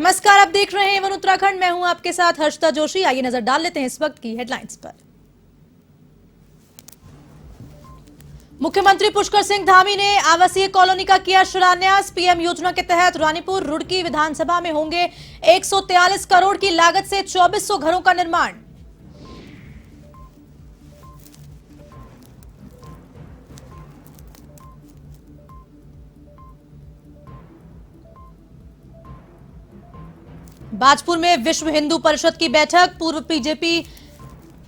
नमस्कार, आप देख रहे हैं वन उत्तराखंड। मैं हूं आपके साथ हर्षिता जोशी। आइए नजर डाल लेते हैं इस वक्त की हेडलाइंस पर। मुख्यमंत्री पुष्कर सिंह धामी ने आवासीय कॉलोनी का किया शिलान्यास। पीएम योजना के तहत रानीपुर रुड़की विधानसभा में होंगे 143 करोड़ की लागत से 2400 घरों का निर्माण। बाजपुर में विश्व हिंदू परिषद की बैठक। पूर्व बीजेपी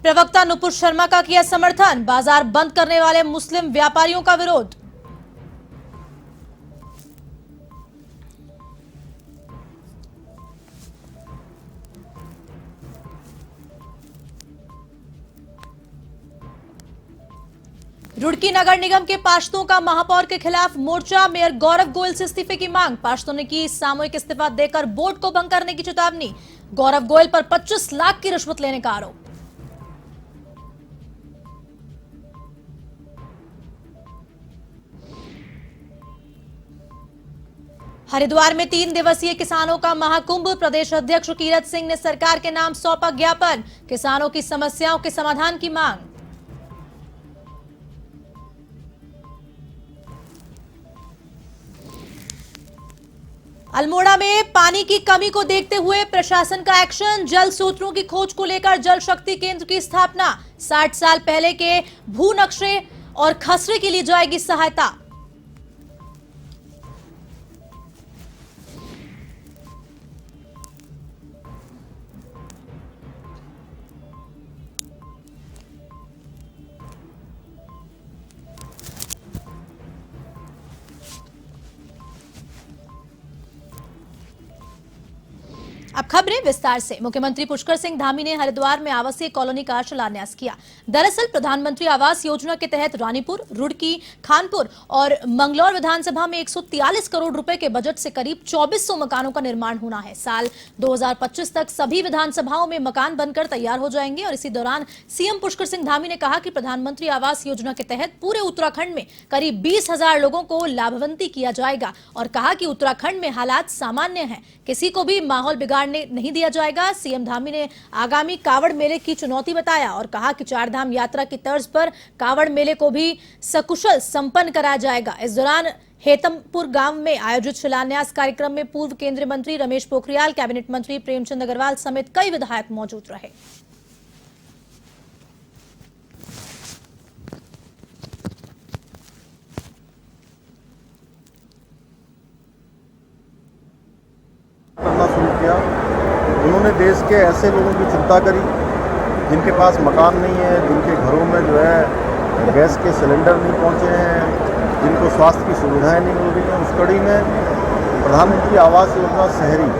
प्रवक्ता नुपुर शर्मा का किया समर्थन। बाजार बंद करने वाले मुस्लिम व्यापारियों का विरोध। रुड़की नगर निगम के पार्षदों का महापौर के खिलाफ मोर्चा। मेयर गौरव गोयल से इस्तीफे की मांग। पार्षदों ने की सामूहिक इस्तीफा देकर बोर्ड को भंग करने की चेतावनी। गौरव गोयल पर 25 लाख की रिश्वत लेने का आरोप। हरिद्वार में 3 दिवसीय किसानों का महाकुंभ। प्रदेश अध्यक्ष कीरत सिंह ने सरकार के नाम सौंपा ज्ञापन। किसानों की समस्याओं के समाधान की मांग। अल्मोड़ा में पानी की कमी को देखते हुए प्रशासन का एक्शन। जल स्रोतों की खोज को लेकर जल शक्ति केंद्र की स्थापना। 60 साल पहले के भू नक्शे और खसरे के लिए जाएगी सहायता। अब खबरें विस्तार से। मुख्यमंत्री पुष्कर सिंह धामी ने हरिद्वार में आवासीय कॉलोनी का शिलान्यास किया। दरअसल प्रधानमंत्री आवास योजना के तहत रानीपुर, रुड़की, खानपुर और मंगलौर विधानसभा में 143 करोड़ रुपए के बजट से करीब 2400 मकानों का निर्माण होना है। साल 2025 तक सभी विधानसभाओं में मकान बनकर तैयार हो जाएंगे। और इसी दौरान सीएम पुष्कर सिंह धामी ने कहा कि प्रधानमंत्री आवास योजना के तहत पूरे उत्तराखंड में करीब 20,000 लोगों को लाभान्वित किया जाएगा। और कहा कि उत्तराखंड में हालात सामान्य हैं, किसी को भी माहौल बिगाड़ने नहीं दिया जाएगा। सीएम धामी ने आगामी कावड़ मेले की चुनौती बताया और कहा कि चारधाम यात्रा की तर्ज पर कावड़ मेले को भी सकुशल संपन्न कराया जाएगा। इस दौरान हेतमपुर गांव में आयोजित शिलान्यास कार्यक्रम में पूर्व केंद्रीय मंत्री रमेश पोखरियाल, कैबिनेट मंत्री प्रेमचंद अग्रवाल समेत कई विधायक मौजूद रहे। करना शुरू किया। उन्होंने देश के ऐसे लोगों की चिंता करी जिनके पास मकान नहीं है, जिनके घरों में जो है गैस के सिलेंडर नहीं पहुंचे हैं, जिनको स्वास्थ्य की सुविधाएं नहीं मिल रही हैं। उस कड़ी में प्रधानमंत्री आवास योजना शहरी,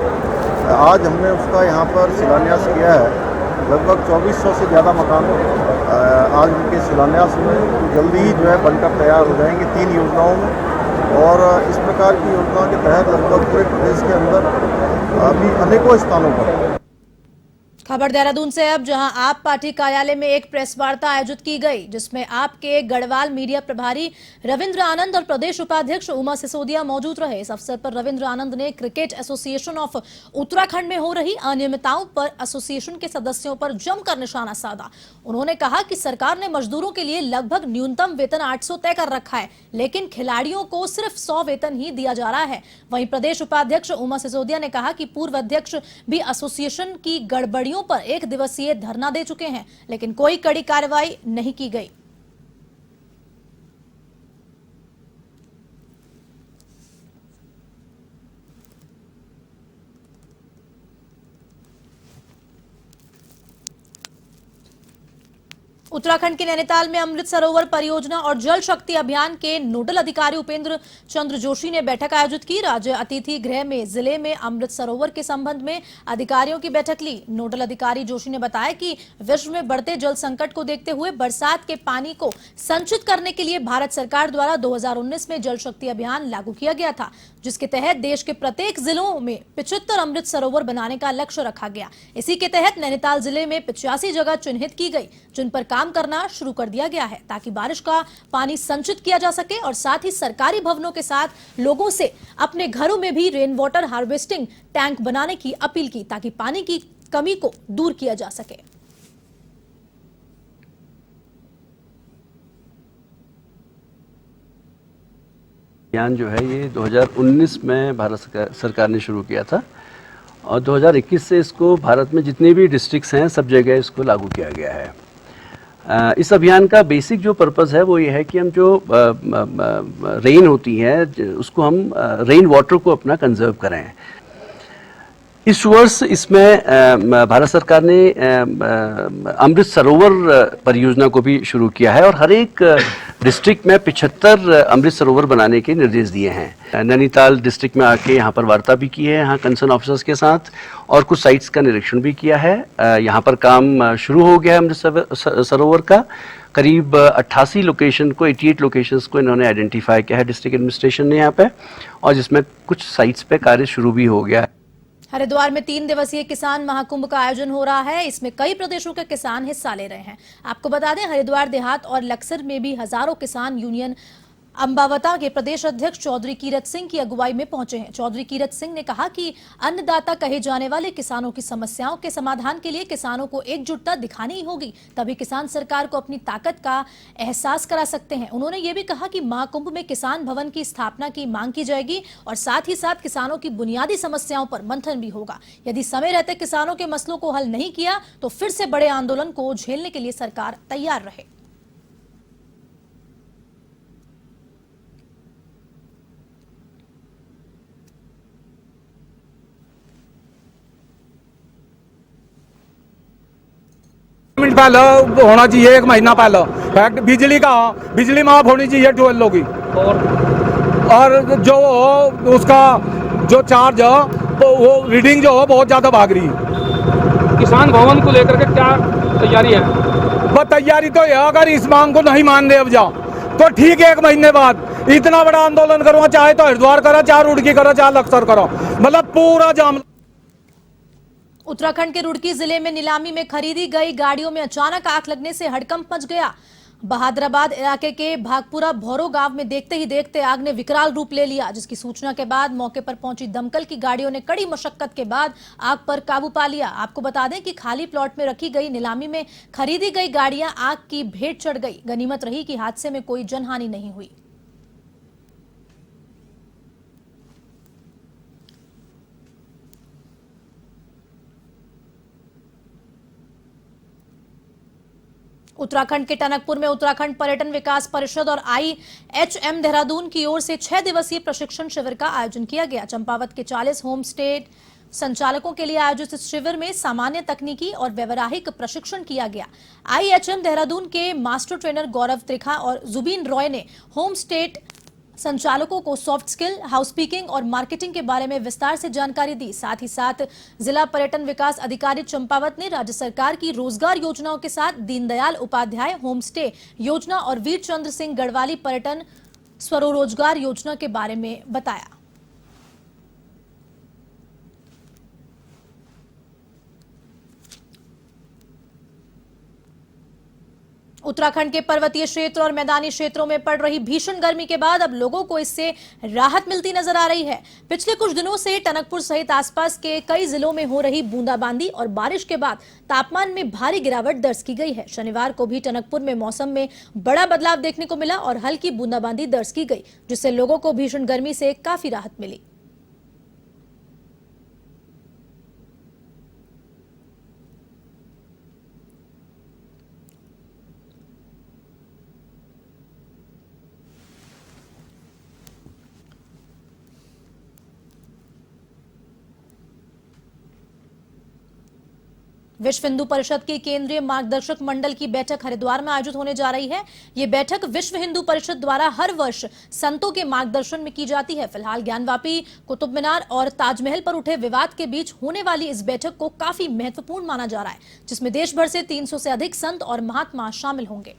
आज हमने उसका यहाँ पर शिलान्यास किया है। लगभग 2400 से ज़्यादा मकान आज उनके शिलान्यास हुए, जल्दी ही जो है बनकर तैयार हो जाएंगे 3 योजनाओं में। और इस प्रकार की योजना के तहत लगभग पूरे प्रदेश के अंदर अभी अनेकों स्थानों पर। खबर देहरादून से अब, जहां आप पार्टी कार्यालय में एक प्रेस वार्ता आयोजित की गई, जिसमें आपके गढ़वाल मीडिया प्रभारी रविंद्र आनंद और प्रदेश उपाध्यक्ष उमा सिसोदिया मौजूद रहे। इस अवसर पर रविंद्र आनंद ने क्रिकेट एसोसिएशन ऑफ उत्तराखंड में हो रही अनियमितताओं पर एसोसिएशन के सदस्यों पर जमकर निशाना साधा। उन्होंने कहा कि सरकार ने मजदूरों के लिए लगभग न्यूनतम वेतन 800 तय कर रखा है, लेकिन खिलाड़ियों को सिर्फ 100 वेतन ही दिया जा रहा है। वहीं प्रदेश उपाध्यक्ष उमा सिसोदिया ने कहा कि पूर्व अध्यक्ष भी एसोसिएशन की गड़बड़ियों पर 1 दिवसीय धरना दे चुके हैं, लेकिन कोई कड़ी कार्रवाई नहीं की गई। उत्तराखंड के नैनीताल में अमृत सरोवर परियोजना और जल शक्ति अभियान के नोडल अधिकारी उपेंद्र चंद्र जोशी ने बैठक आयोजित की। राज्य अतिथि गृह में जिले में अमृत सरोवर के संबंध में अधिकारियों की बैठक ली। नोडल अधिकारी जोशी ने बताया कि विश्व में बढ़ते जल संकट को देखते हुए बरसात के पानी को संचित करने के लिए भारत सरकार द्वारा 2019 में जल शक्ति अभियान लागू किया गया था, जिसके तहत देश के प्रत्येक जिलों में 75 अमृत सरोवर बनाने का लक्ष्य रखा गया। इसी के तहत नैनीताल जिले में 85 जगह चिन्हित की गई, जिन पर काम काम करना शुरू कर दिया गया है ताकि बारिश का पानी संचित किया जा सके और साथ ही सरकारी भवनों के साथ लोगों से अपने घरों में भी रेन वाटर हार्वेस्टिंग टैंक बनाने की अपील की ताकि पानी की कमी को दूर किया जा सके। अभियान जो है ये 2019 में भारत सरकार ने शुरू किया था और 2021 से इसको भारत में जितने भी डिस्ट्रिक्ट्स हैं सब जगह इसको लागू किया गया है। इस अभियान का बेसिक जो पर्पस है वो ये है कि हम जो रेन होती है उसको हम रेन वाटर को अपना कंजर्व करें। इस वर्ष इसमें भारत सरकार ने अमृत सरोवर परियोजना को भी शुरू किया है और हर एक डिस्ट्रिक्ट में 75 अमृत सरोवर बनाने के निर्देश दिए हैं। नैनीताल डिस्ट्रिक्ट में आके यहाँ पर वार्ता भी की है यहाँ कंसर्न ऑफिसर्स के साथ और कुछ साइट्स का निरीक्षण भी किया है। यहाँ पर काम शुरू हो गया है अमृत सरोवर का। करीब 88 लोकेशन को 88 लोकेशंस को इन्होंने आइडेंटिफाई किया है डिस्ट्रिक्ट एडमिनिस्ट्रेशन ने यहाँ पे और जिसमें कुछ साइट्स पे कार्य शुरू भी हो गया है। हरिद्वार में 3 दिवसीय किसान महाकुंभ का आयोजन हो रहा है। इसमें कई प्रदेशों के किसान हिस्सा ले रहे हैं। आपको बता दें हरिद्वार देहात और लक्सर में भी हजारों किसान यूनियन अंबावता के प्रदेश अध्यक्ष चौधरी कीरत सिंह की अगुवाई में पहुंचे हैं। चौधरी कीरत सिंह ने कहा कि अन्नदाता कहे जाने वाले किसानों की समस्याओं के समाधान के लिए किसानों को एकजुटता दिखानी ही होगी, तभी किसान सरकार को अपनी ताकत का एहसास करा सकते हैं। उन्होंने ये भी कहा कि महाकुंभ में किसान भवन की स्थापना की मांग की जाएगी और साथ ही साथ किसानों की बुनियादी समस्याओं पर मंथन भी होगा। यदि समय रहते किसानों के मसलों को हल नहीं किया तो फिर से बड़े आंदोलन को झेलने के लिए सरकार तैयार रहे। मिनट पहले होना चाहिए, 1 महीना पहले फैक्ट बिजली माफ होनी चाहिए 12 लोग की और जो उसका जो चार्ज वो रीडिंग जो बहुत ज्यादा भाग रही है। किसान भवन को लेकर के क्या तैयारी है? बस तैयारी तो है, अगर इस मांग को नहीं मान रहे अब जा तो ठीक है 1 महीने बाद इतना बड़ा आंदोलन करो, चाहे तो हरिद्वार करो, चाहे रुड़की करो, चाहे लक्सर करो, मतलब पूरा जाम। उत्तराखंड के रुड़की जिले में नीलामी में खरीदी गई गाड़ियों में अचानक आग लगने से हड़कंप मच गया। बहादुराबाद इलाके के भागपुरा भौरो गांव में देखते ही देखते आग ने विकराल रूप ले लिया, जिसकी सूचना के बाद मौके पर पहुंची दमकल की गाड़ियों ने कड़ी मशक्कत के बाद आग पर काबू पा लिया। आपको बता दें कि खाली प्लॉट में रखी गई नीलामी में खरीदी गई गाड़ियां आग की भेंट चढ़ गई। गनीमत रही कि हादसे में कोई जनहानि नहीं हुई। उत्तराखंड के टनकपुर में उत्तराखंड पर्यटन विकास परिषद और IHM देहरादून की ओर से 6 दिवसीय प्रशिक्षण शिविर का आयोजन किया गया। चंपावत के 40 होम स्टे संचालकों के लिए आयोजित इस शिविर में सामान्य तकनीकी और व्यवहारिक प्रशिक्षण किया गया। IHM देहरादून के मास्टर ट्रेनर गौरव त्रिखा और जुबीन रॉय ने होम स्टे संचालकों को सॉफ्ट स्किल, हाउसकीपिंग और मार्केटिंग के बारे में विस्तार से जानकारी दी। साथ ही साथ जिला पर्यटन विकास अधिकारी चंपावत ने राज्य सरकार की रोजगार योजनाओं के साथ दीनदयाल उपाध्याय होम स्टे योजना और वीर चंद्र सिंह गढ़वाली पर्यटन स्वरोजगार योजना के बारे में बताया। उत्तराखंड के पर्वतीय क्षेत्र और मैदानी क्षेत्रों में पड़ रही भीषण गर्मी के बाद अब लोगों को इससे राहत मिलती नजर आ रही है। पिछले कुछ दिनों से टनकपुर सहित आसपास के कई जिलों में हो रही बूंदाबांदी और बारिश के बाद तापमान में भारी गिरावट दर्ज की गई है। शनिवार को भी टनकपुर में मौसम में बड़ा बदलाव देखने को मिला और हल्की बूंदाबांदी दर्ज की गई, जिससे लोगों को भीषण गर्मी से काफी राहत मिली। विश्व हिंदू परिषद की केंद्रीय मार्गदर्शक मंडल की बैठक हरिद्वार में आयोजित होने जा रही है। ये बैठक विश्व हिंदू परिषद द्वारा हर वर्ष संतों के मार्गदर्शन में की जाती है। फिलहाल ज्ञानवापी, कुतुब मीनार और ताजमहल पर उठे विवाद के बीच होने वाली इस बैठक को काफी महत्वपूर्ण माना जा रहा है, जिसमें देश भर से 300 से अधिक संत और महात्मा शामिल होंगे।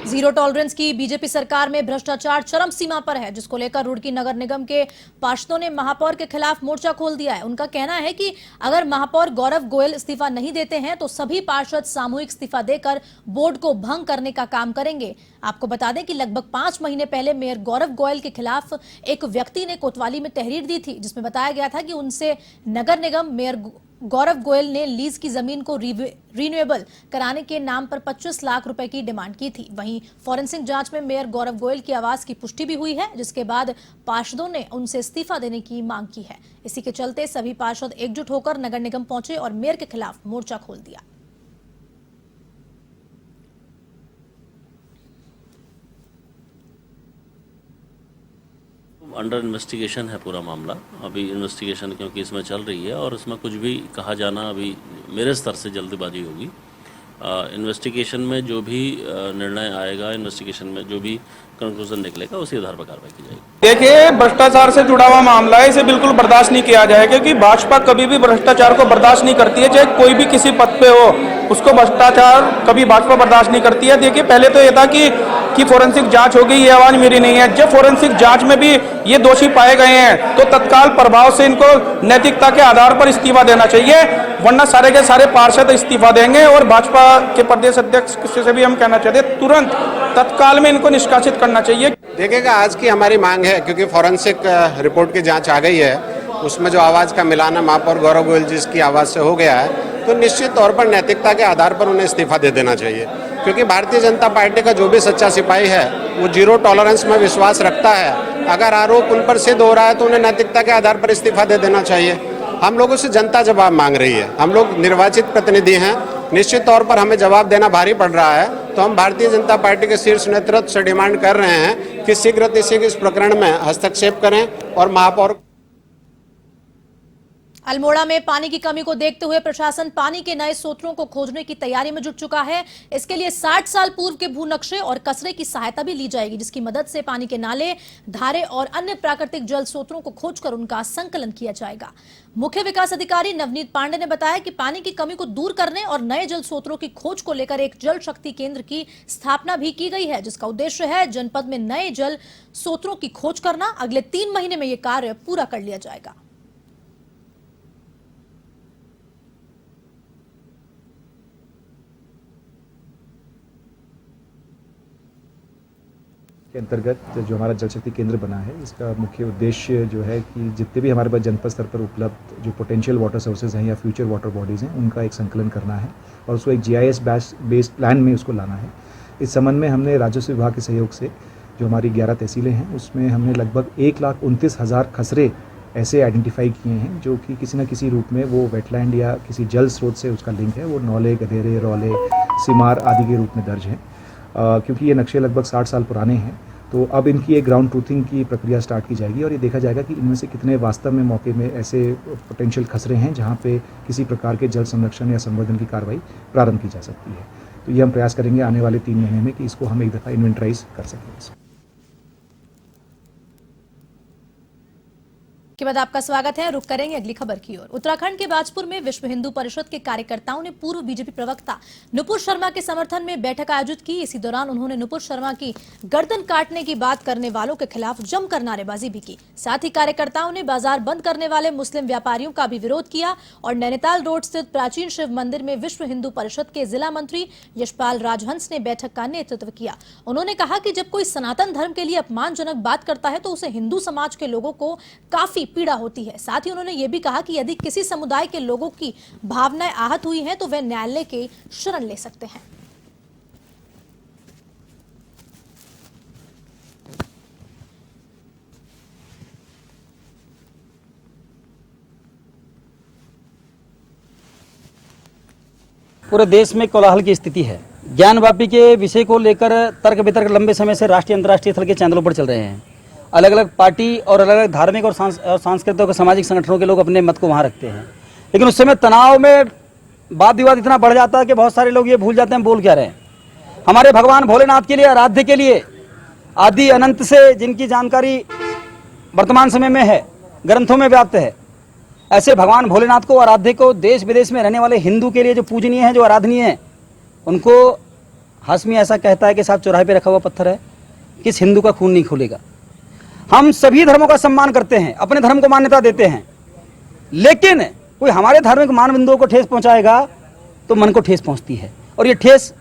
जीरो टॉलरेंस की बीजेपी सरकार में भ्रष्टाचार चरम सीमा पर है, जिसको लेकर रुड़की नगर निगम के पार्षदों ने महापौर के खिलाफ मोर्चा खोल दिया है। उनका कहना है कि अगर महापौर गौरव गोयल इस्तीफा नहीं देते हैं तो सभी पार्षद सामूहिक इस्तीफा देकर बोर्ड को भंग करने का काम करेंगे। आपको बता दें कि लगभग 5 महीने पहले मेयर गौरव गोयल के खिलाफ एक व्यक्ति ने कोतवाली में तहरीर दी थी, जिसमें बताया गया था कि उनसे नगर निगम मेयर गौरव गोयल ने लीज की जमीन को रिन्यूएबल कराने के नाम पर 25 लाख रुपए की डिमांड की थी। वहीं फॉरेंसिक जांच में मेयर गौरव गोयल की आवाज की पुष्टि भी हुई है, जिसके बाद पार्षदों ने उनसे इस्तीफा देने की मांग की है। इसी के चलते सभी पार्षद एकजुट होकर नगर निगम पहुंचे और मेयर के खिलाफ मोर्चा खोल दिया। अंडर इन्वेस्टिगेशन है पूरा मामला। अभी इन्वेस्टिगेशन क्योंकि इसमें चल रही है और इसमें कुछ भी कहा जाना अभी मेरे स्तर से जल्दबाजी होगी। इन्वेस्टिगेशन में जो भी निर्णय आएगा, इन्वेस्टिगेशन में जो भी कंक्लूजन निकलेगा उसी आधार पर कार्रवाई की जाएगी। देखिए, भ्रष्टाचार से जुड़ा हुआ मामला है, इसे बिल्कुल बर्दाश्त नहीं किया जाएगा क्योंकि भाजपा कभी भी भ्रष्टाचार को बर्दाश्त नहीं करती है। चाहे कोई भी किसी पद पे हो, उसको भ्रष्टाचार कभी भाजपा बर्दाश्त नहीं करती है। देखिए, पहले तो ये था कि फोरेंसिक जांच होगी, ये आवाज मेरी नहीं है। जब फोरेंसिक जांच में भी ये दोषी पाए गए हैं तो तत्काल प्रभाव से इनको नैतिकता के आधार पर इस्तीफा देना चाहिए, वरना सारे के सारे पार्षद इस्तीफा देंगे। और भाजपा के प्रदेश अध्यक्ष से भी हम कहना चाहते हैं, तुरंत तत्काल में इनको निष्कासित करना चाहिए। देखिएगा, आज की हमारी मांग है क्योंकि फॉरेंसिक रिपोर्ट की जांच आ गई है, उसमें जो आवाज़ का मिलान है महापौर गौरव गोयल जी की आवाज़ से हो गया है, तो निश्चित तौर पर नैतिकता के आधार पर उन्हें इस्तीफा दे देना चाहिए। क्योंकि भारतीय जनता पार्टी का जो भी सच्चा सिपाही है वो जीरो टॉलरेंस में विश्वास रखता है। अगर आरोप उन पर सिद्ध हो रहा है तो उन्हें नैतिकता के आधार पर इस्तीफा दे देना चाहिए। हम लोगों से जनता जवाब मांग रही है, हम लोग निर्वाचित प्रतिनिधि हैं, निश्चित तौर पर हमें जवाब देना भारी पड़ रहा है। तो हम भारतीय जनता पार्टी के शीर्ष नेतृत्व से डिमांड कर रहे हैं कि शीघ्र इस प्रकरण में हस्तक्षेप करें और महापौर। अल्मोड़ा में पानी की कमी को देखते हुए प्रशासन पानी के नए स्रोतों को खोजने की तैयारी में जुट चुका है। इसके लिए 60 साल पूर्व के भू नक्शे और कसरे की सहायता भी ली जाएगी, जिसकी मदद से पानी के नाले, धारे और अन्य प्राकृतिक जल स्रोतों को खोजकर उनका संकलन किया जाएगा। मुख्य विकास अधिकारी नवनीत पांडे ने बताया कि पानी की कमी को दूर करने और नए जल स्रोतों की खोज को लेकर एक जल शक्ति केंद्र की स्थापना भी की गई है, जिसका उद्देश्य है जनपद में नए जल स्रोतों की खोज करना। अगले 3 महीने में यह कार्य पूरा कर लिया जाएगा। के अंतर्गत जो हमारा जल शक्ति केंद्र बना है, इसका मुख्य उद्देश्य जो है कि जितने भी हमारे पास जनपद स्तर पर उपलब्ध जो पोटेंशियल वाटर सोर्सेज हैं या फ्यूचर वाटर बॉडीज़ हैं, उनका एक संकलन करना है और उसको एक GIS बेस्ड प्लान में उसको लाना है। इस संबंध में हमने राजस्व विभाग के सहयोग से जो हमारी 11 तहसीलें हैं उसमें हमने लगभग 1,29,000 खसरे ऐसे आइडेंटिफाई किए हैं जो कि किसी न किसी रूप में वो वेटलैंड या किसी जल स्रोत से उसका लिंक है। वो नौले, गधेरे, रौले, सिमार आदि के रूप में दर्ज हैं। क्योंकि ये नक्शे लगभग 60 साल पुराने हैं, तो अब इनकी एक ग्राउंड ट्रूथिंग की प्रक्रिया स्टार्ट की जाएगी और ये देखा जाएगा कि इनमें से कितने वास्तव में मौके में ऐसे पोटेंशियल खसरे हैं जहाँ पे किसी प्रकार के जल संरक्षण या संवर्धन की कार्रवाई प्रारंभ की जा सकती है। तो ये हम प्रयास करेंगे आने वाले 3 महीने में कि इसको हम एक दफ़ा इन्वेंटराइज कर सकें। के बाद आपका स्वागत है। रुक करेंगे अगली खबर की ओर। उत्तराखंड के बाजपुर में विश्व हिंदू परिषद के कार्यकर्ताओं ने पूर्व बीजेपी प्रवक्ता नुपुर शर्मा के समर्थन में बैठक आयोजित की। इसी दौरान उन्होंने नुपुर शर्मा की गर्दन काटने की बात करने वालों के खिलाफ जमकर नारेबाजी भी की। साथ ही कार्यकर्ताओं ने बाजार बंद करने वाले मुस्लिम व्यापारियों का भी विरोध किया और नैनीताल रोड स्थित प्राचीन शिव मंदिर में विश्व हिंदू परिषद के जिला मंत्री यशपाल राजहंस ने बैठक का नेतृत्व किया। उन्होंने कहा कि जब कोई सनातन धर्म के लिए अपमानजनक बात करता है तो उसे हिंदू समाज के लोगों को काफी पीड़ा होती है। साथ ही उन्होंने यह भी कहा कि यदि किसी समुदाय के लोगों की भावनाएं आहत हुई हैं तो वे न्यायालय के शरण ले सकते हैं। पूरे देश में कोलाहल की स्थिति है। ज्ञान वापी के विषय को लेकर तर्क वितर्क लंबे समय से राष्ट्रीय अंतर्राष्ट्रीय स्तर के चैनलों पर चल रहे हैं अलग अलग पार्टी और अलग अलग धार्मिक और सांस्कृतिक और सामाजिक संगठनों के लोग अपने मत को वहाँ रखते हैं, लेकिन उस समय तनाव में वाद विवाद इतना बढ़ जाता है कि बहुत सारे लोग ये भूल जाते हैं बोल क्या रहे हैं। हमारे भगवान भोलेनाथ के लिए, आराध्य के लिए, आदि अनंत से जिनकी जानकारी वर्तमान समय में है, ग्रंथों में व्याप्त है, ऐसे भगवान भोलेनाथ को, आराध्य को देश विदेश में रहने वाले हिंदू के लिए जो पूजनीय है, जो आराधनीय है, उनको हाशमी ऐसा कहता है कि साहब चौराहे पे रखा हुआ पत्थर है, किस हिंदू का खून नहीं खोलेगा। हम सभी धर्मों का सम्मान करते हैं, अपने धर्म को मान्यता देते हैं, लेकिन कोई हमारे धार्मिक मान बिंदुओं को ठेस पहुंचाएगा तो मन को ठेस पहुंचती है। और ये ठेस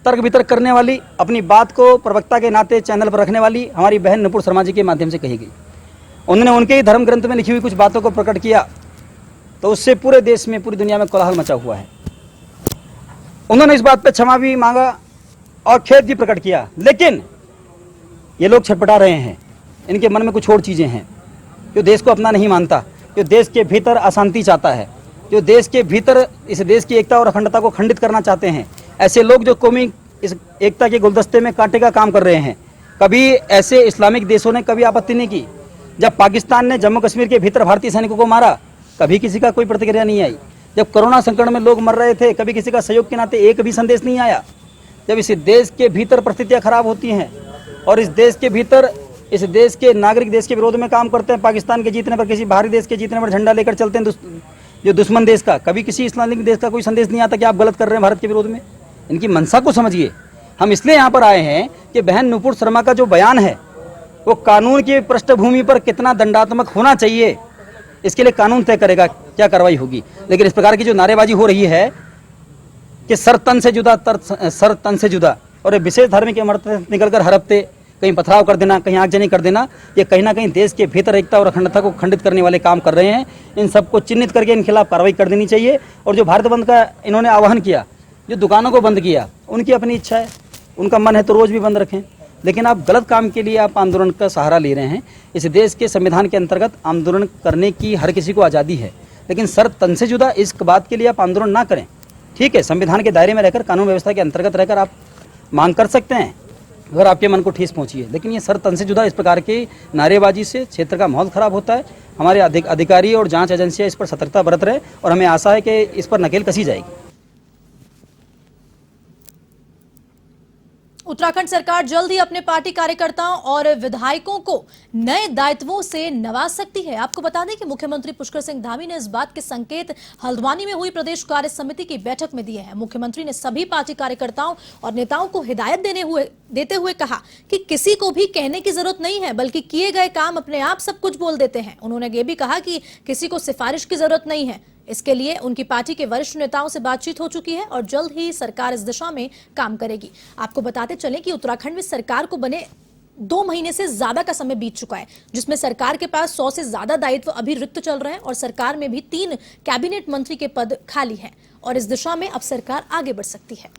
तर्क वितर्क करने वाली, अपनी बात को प्रवक्ता के नाते चैनल पर रखने वाली हमारी बहन नुपुर शर्मा जी के माध्यम से कही गई। उन्होंने उनके ही धर्म ग्रंथ में लिखी हुई कुछ बातों को प्रकट किया तो उससे पूरे देश में, पूरी दुनिया में कोलाहल मचा हुआ है। उन्होंने इस बात पर क्षमा भी मांगा और खेद भी प्रकट किया, लेकिन ये लोग छटपटा रहे हैं, इनके मन में कुछ और चीज़ें हैं। जो देश को अपना नहीं मानता, जो देश के भीतर अशांति चाहता है, जो देश के भीतर इस देश की एकता और अखंडता को खंडित करना चाहते हैं, ऐसे लोग जो कौमी इस एकता के गुलदस्ते में कांटे का काम कर रहे हैं। कभी ऐसे इस्लामिक देशों ने कभी आपत्ति नहीं की। जब पाकिस्तान ने जम्मू कश्मीर के भीतर भारतीय सैनिकों को मारा, कभी किसी का कोई प्रतिक्रिया नहीं आई। जब कोरोना संकट में लोग मर रहे थे, कभी किसी का सहयोग के नाते एक भी संदेश नहीं आया। जब इस देश के भीतर परिस्थितियाँ खराब होती हैं और इस देश के भीतर इस देश के नागरिक देश के विरोध में काम करते हैं, पाकिस्तान के जीतने पर, किसी बाहरी देश के जीतने पर झंडा लेकर चलते हैं जो दुश्मन देश का, कभी किसी इस्लामिक देश का कोई संदेश नहीं आता कि आप गलत कर रहे हैं भारत के विरोध में। इनकी मंशा को समझिए। हम इसलिए यहाँ पर आए हैं कि बहन नुपुर शर्मा का जो बयान है वो कानून की पृष्ठभूमि पर कितना दंडात्मक होना चाहिए, इसके लिए कानून तय करेगा क्या कार्रवाई होगी। लेकिन इस प्रकार की जो नारेबाजी हो रही है कि सर तन से जुदा, सर तन से जुदा, और विशेष धार्मिक इमारतें निकलकर हर हफ्ते कहीं पथराव कर देना, कहीं आगजनी कर देना, ये कहीं ना कहीं देश के भीतर एकता और अखंडता को खंडित करने वाले काम कर रहे हैं। इन सबको चिन्हित करके इन खिलाफ कार्रवाई कर देनी चाहिए। और जो भारत बंद का इन्होंने आह्वान किया, जो दुकानों को बंद किया, उनकी अपनी इच्छा है, उनका मन है तो रोज़ भी बंद रखें, लेकिन आप गलत काम के लिए आप आंदोलन का सहारा ले रहे हैं। इस देश के संविधान के अंतर्गत आंदोलन करने की हर किसी को आज़ादी है, लेकिन सर तन से जुदा इस बात के लिए आप आंदोलन ना करें। ठीक है, संविधान के दायरे में रहकर, कानून व्यवस्था के अंतर्गत रहकर आप मांग कर सकते हैं अगर आपके मन को ठेस पहुंची है, लेकिन ये सर तन से जुदा इस प्रकार की नारेबाजी से क्षेत्र का माहौल खराब होता है। हमारे अधिकारी और जांच एजेंसियां इस पर सतर्कता बरत रहे और हमें आशा है कि इस पर नकेल कसी जाएगी। उत्तराखंड सरकार जल्द ही अपने पार्टी कार्यकर्ताओं और विधायकों को नए दायित्वों से नवाज सकती है। आपको बता दें कि मुख्यमंत्री पुष्कर सिंह धामी ने इस बात के संकेत हल्द्वानी में हुई प्रदेश कार्य समिति की बैठक में दिए हैं। मुख्यमंत्री ने सभी पार्टी कार्यकर्ताओं और नेताओं को हिदायत देते हुए कहा कि किसी को भी कहने की जरूरत नहीं है, बल्कि किए गए काम अपने आप सब कुछ बोल देते हैं। उन्होंने ये भी कहा कि किसी को सिफारिश की जरूरत नहीं है। इसके लिए उनकी पार्टी के वरिष्ठ नेताओं से बातचीत हो चुकी है और जल्द ही सरकार इस दिशा में काम करेगी। आपको बताते चलें कि उत्तराखंड में सरकार को बने 2 महीने से ज्यादा का समय बीत चुका है, जिसमें सरकार के पास 100 से ज्यादा दायित्व अभी रिक्त चल रहे हैं और सरकार में भी 3 कैबिनेट मंत्री के पद खाली हैं और इस दिशा में अब सरकार आगे बढ़ सकती है।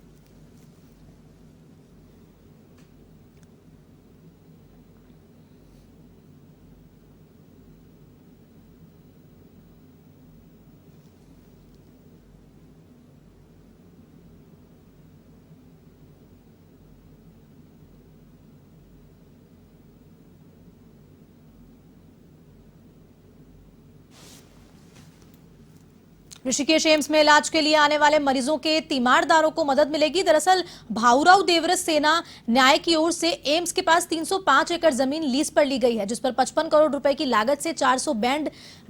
ऋषिकेश एम्स में इलाज के लिए आने वाले मरीजों के तीमारदारों को मदद मिलेगी। दरअसल भाऊराव देवरस सेना न्याय की ओर से एम्स के पास 305 एकड़ जमीन लीज पर ली गई है, जिस पर 55 करोड़ रुपए की लागत से 400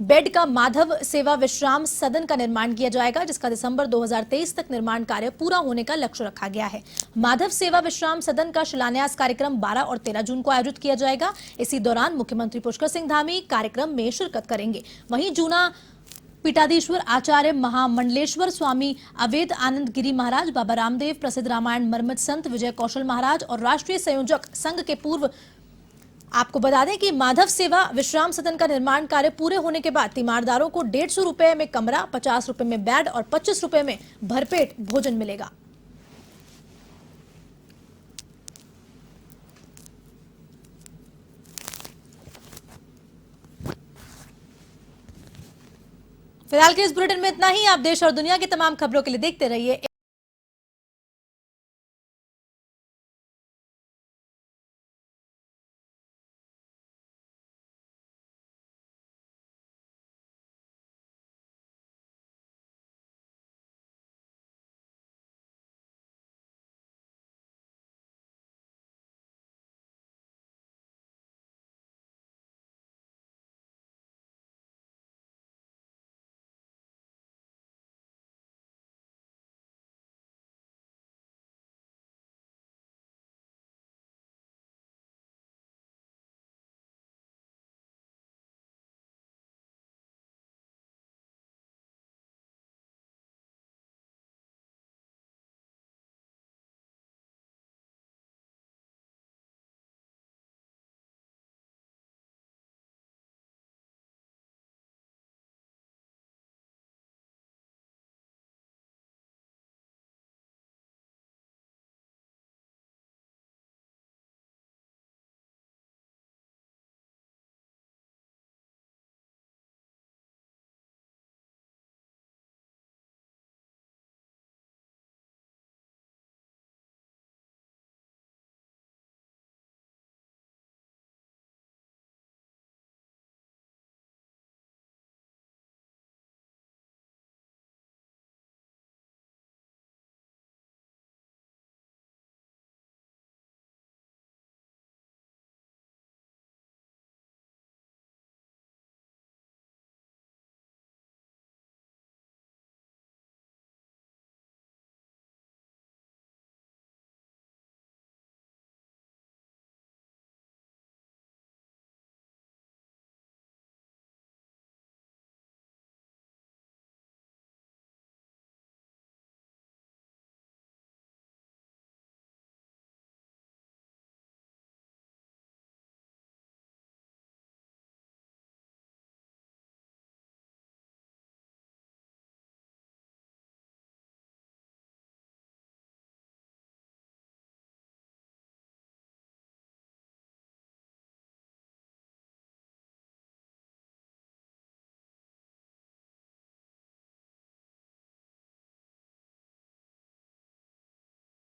बेड का माधव सेवा विश्राम सदन का निर्माण किया जाएगा, जिसका दिसंबर 2023 तक निर्माण कार्य पूरा होने का लक्ष्य रखा गया है। माधव सेवा विश्राम सदन का शिलान्यास कार्यक्रम 12 और 13 जून को आयोजित किया जाएगा। इसी दौरान मुख्यमंत्री पुष्कर सिंह धामी कार्यक्रम में शिरकत करेंगे। वहीं जूना पीठाधीश्वर आचार्य महामंडलेश्वर स्वामी अवैध आनंद गिरी महाराज, बाबा रामदेव, प्रसिद्ध रामायण मर्मत संत विजय कौशल महाराज और राष्ट्रीय संयोजक संघ के पूर्व। आपको बता दें कि माधव सेवा विश्राम सदन का निर्माण कार्य पूरे होने के बाद तीमारदारों को 150 रुपए में कमरा, 50 रुपए में बेड और 25 रुपए में भरपेट भोजन मिलेगा। फिलहाल के इस बुलेटिन में इतना ही। आप देश और दुनिया की तमाम खबरों के लिए देखते रहिए